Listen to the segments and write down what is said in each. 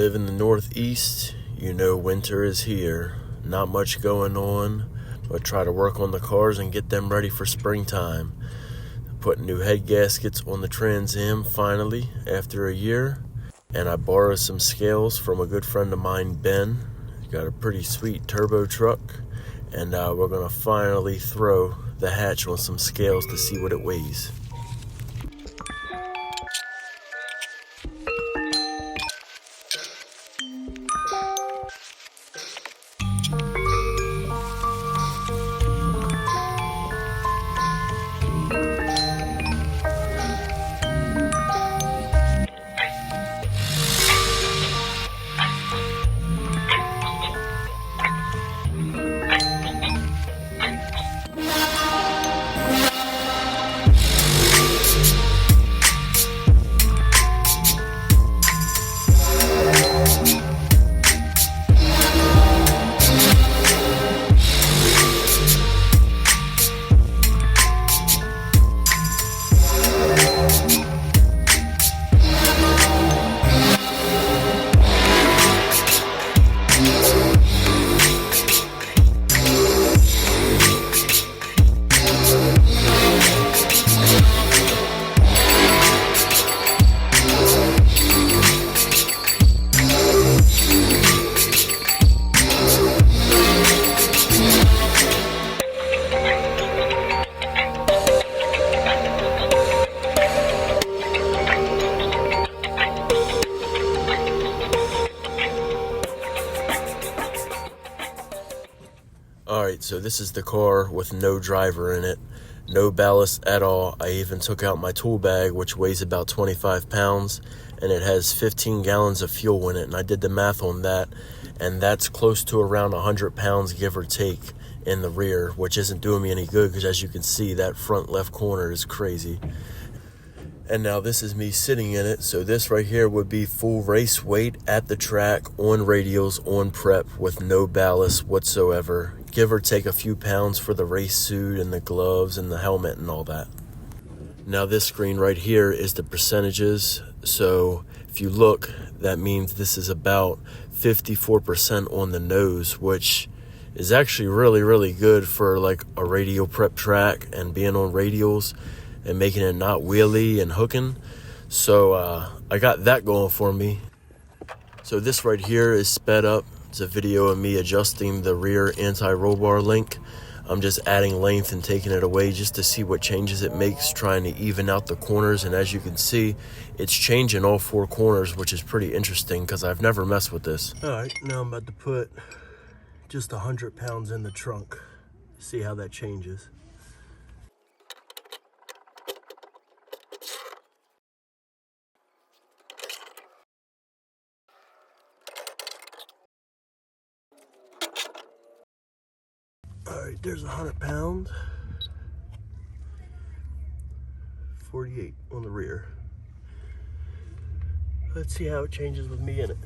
live in the Northeast, you know winter is here. Not much going on, but try to work on the cars and get them ready for springtime. Put new head gaskets on the Trans Am finally after a year. And I borrowed some scales from a good friend of mine, Ben. He's got a pretty sweet turbo truck. And we're going to finally throw the hatch on some scales to see what it weighs. Alright, so this is the car with no driver in it, no ballast at all. I even took out my tool bag, which weighs about 25 pounds, and it has 15 gallons of fuel in it, and I did the math on that, and that's close to around 100 pounds, give or take, in the rear, which isn't doing me any good, because as you can see, that front left corner is crazy. And now this is me sitting in it, so this right here would be full race weight at the track, on radials, on prep, with no ballast whatsoever. Give or take a few pounds for the race suit and the gloves and the helmet and all that. Now this screen right here is the percentages. So if you look, that means this is about 54% on the nose, which is actually really, really good for like a radial prep track and being on radials and making it not wheelie and hooking. So I got that going for me. So this right here is sped up. It's a video of me adjusting the rear anti-roll bar link. I'm just adding length and taking it away just to see what changes it makes, trying to even out the corners. And as you can see, it's changing all four corners, which is pretty interesting because I've never messed with this. All right, now I'm about to put just 100 pounds in the trunk. See how that changes. All right, there's 100 pounds. 48 on the rear. Let's see how it changes with me in it.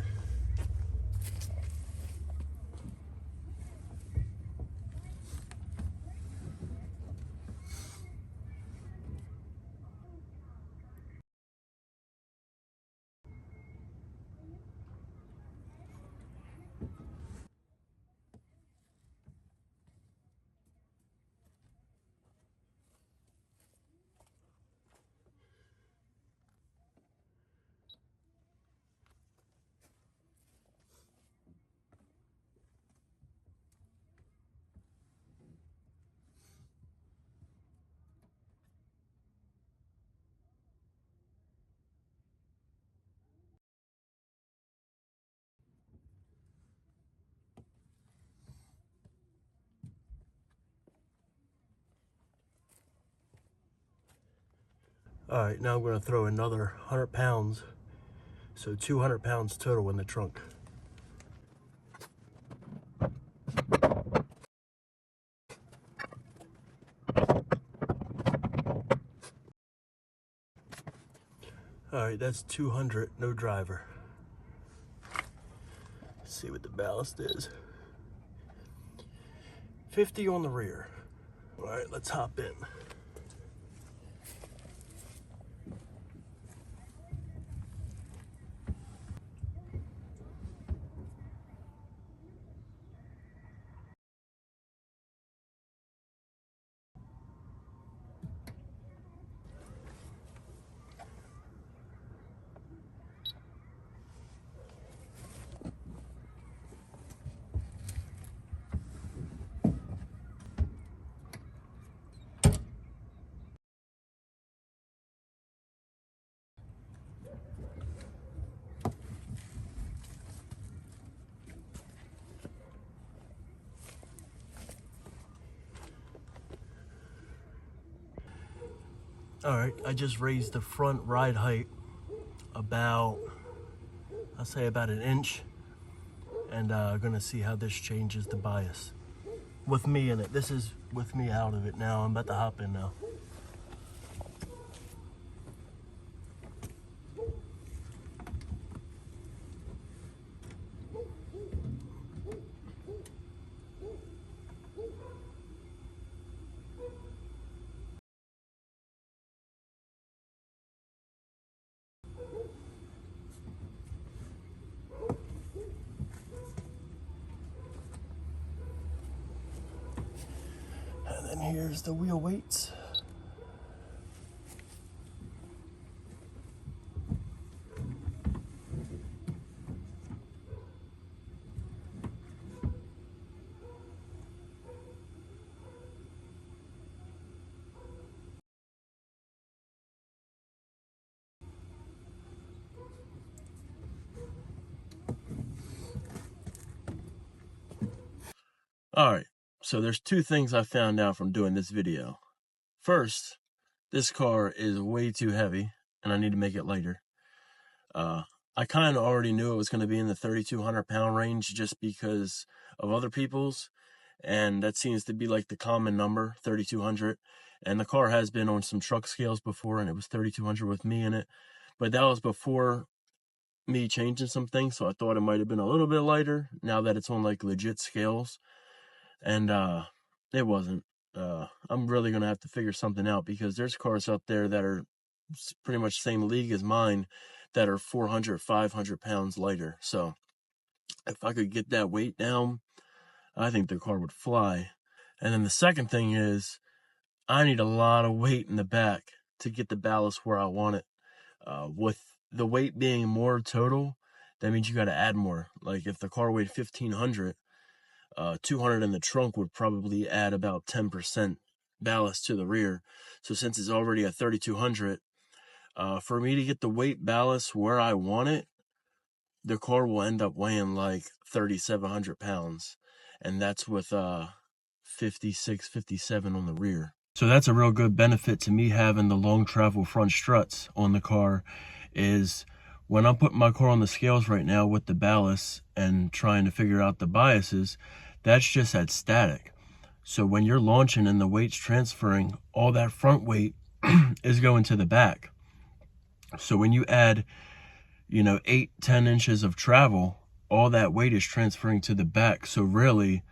All right, now I'm going to throw another 100 pounds. So 200 pounds total in the trunk. All right, that's 200, no driver. Let's see what the ballast is. 50 on the rear. All right, let's hop in. All right, I just raised the front ride height about, I'll say about an inch, and gonna see how this changes the bias with me in it. This is with me out of it now. I'm about to hop in now. And then here's the wheel weights. Alright, so there's two things I found out from doing this video. First, this car is way too heavy, and I need to make it lighter. I kind of already knew it was going to be in the 3,200 pound range just because of other people's, and that seems to be like the common number, 3,200. And the car has been on some truck scales before, and it was 3,200 with me in it, but that was before me changing some things, so I thought it might have been a little bit lighter now that it's on like legit scales. And it wasn't. I'm really gonna have to figure something out because there's cars out there that are pretty much same league as mine that are 400, 500 pounds lighter. So if I could get that weight down, I think the car would fly. And then the second thing is I need a lot of weight in the back to get the ballast where I want it. With the weight being more total, that means you got to add more. Like if the car weighed 1,500, 200 in the trunk would probably add about 10% ballast to the rear. So since it's already at 3,200, for me to get the weight ballast where I want it, the car will end up weighing like 3,700 pounds. And that's with 56, 57 on the rear. So that's a real good benefit to me having the long travel front struts on the car is when I'm putting my car on the scales right now with the ballast and trying to figure out the biases, that's just at static. So when you're launching and the weight's transferring, all that front weight is going to the back. So when you add, 8-10 inches of travel, all that weight is transferring to the back. So really,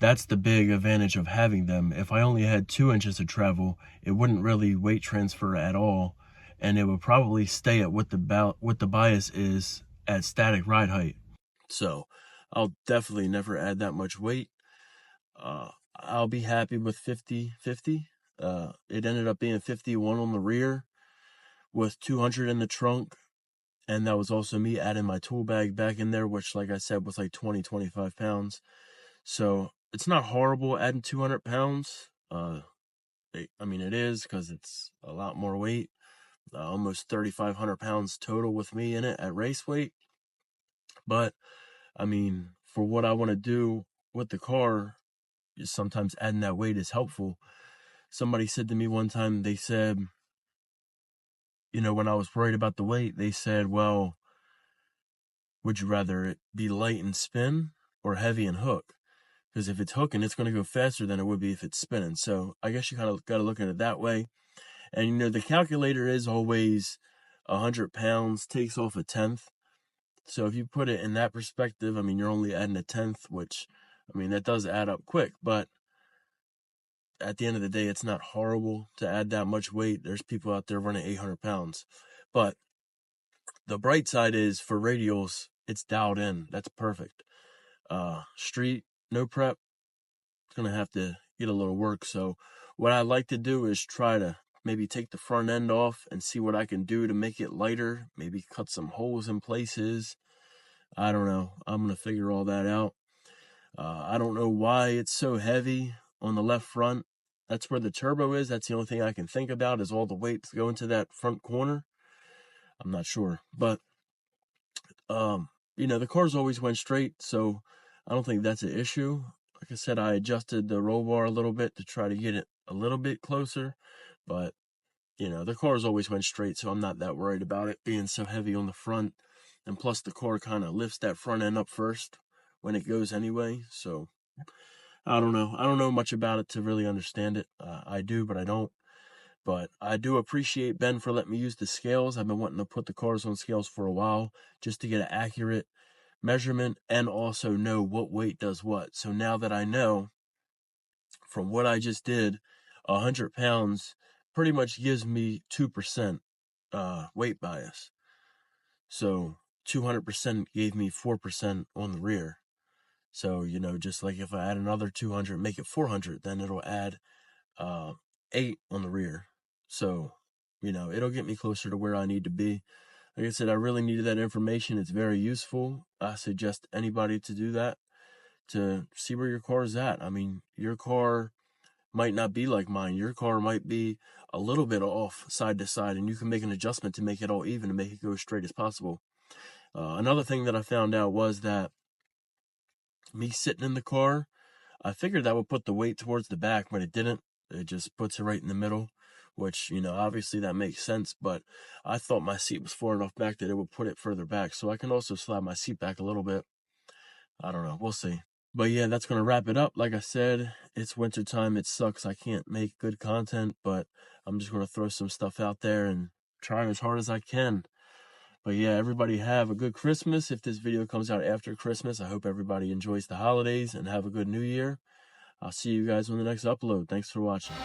that's the big advantage of having them. If I only had 2 inches of travel, it wouldn't really weight transfer at all, and it would probably stay at what the bias is at static ride height. So I'll definitely never add that much weight. I'll be happy with 50-50. It ended up being 51 on the rear with 200 in the trunk, and that was also me adding my tool bag back in there, which, like I said, was like 20-25 pounds. So it's not horrible adding 200 pounds. It is because it's a lot more weight. Almost 3,500 pounds total with me in it at race weight. But, for what I want to do with the car, sometimes adding that weight is helpful. Somebody said to me one time, they said, when I was worried about the weight, they said, well, would you rather it be light and spin or heavy and hook? Because if it's hooking, it's going to go faster than it would be if it's spinning. So I guess you kind of got to look at it that way. And, the calculator is always 100 pounds, takes off a tenth. So if you put it in that perspective, you're only adding a tenth, which, that does add up quick. But at the end of the day, it's not horrible to add that much weight. There's people out there running 800 pounds. But the bright side is for radials, it's dialed in. That's perfect. Street, no prep, it's going to have to get a little work. So what I like to do is try to maybe take the front end off and see what I can do to make it lighter, maybe cut some holes in places. I don't know. I'm going to figure all that out. I don't know why it's so heavy on the left front. That's where the turbo is. That's the only thing I can think about is all the weight going to that front corner. I'm not sure. But, the cars always went straight, so I don't think that's an issue. Like I said, I adjusted the roll bar a little bit to try to get it a little bit closer, but you know, the cars always went straight, so I'm not that worried about it being so heavy on the front. And plus the car kind of lifts that front end up first when it goes anyway. So I don't know. I don't know much about it to really understand it. I do, but I don't. But I do appreciate Ben for letting me use the scales. I've been wanting to put the cars on scales for a while just to get an accurate measurement and also know what weight does what. So now that I know from what I just did, 100 pounds pretty much gives me 2% weight bias. So 200% gave me 4% on the rear. So, you know, just like if I add another 200, make it 400, then it'll add 8 on the rear. So, you know, it'll get me closer to where I need to be. Like I said, I really needed that information. It's very useful. I suggest anybody to do that, to see where your car is at. I mean, your car might not be like mine. Your car might be a little bit off side to side, and you can make an adjustment to make it all even and make it go as straight as possible. Another thing that I found out was that me sitting in the car, I figured that would put the weight towards the back, but it didn't. It just puts it right in the middle, which, you know, obviously that makes sense, but I thought my seat was far enough back that it would put it further back. So I can also slide my seat back a little bit. I don't know. We'll see. But yeah, that's going to wrap it up. Like I said, it's winter time. It sucks. I can't make good content, but I'm just going to throw some stuff out there and try as hard as I can. But yeah, everybody have a good Christmas. If this video comes out after Christmas, I hope everybody enjoys the holidays and have a good New Year. I'll see you guys on the next upload. Thanks for watching.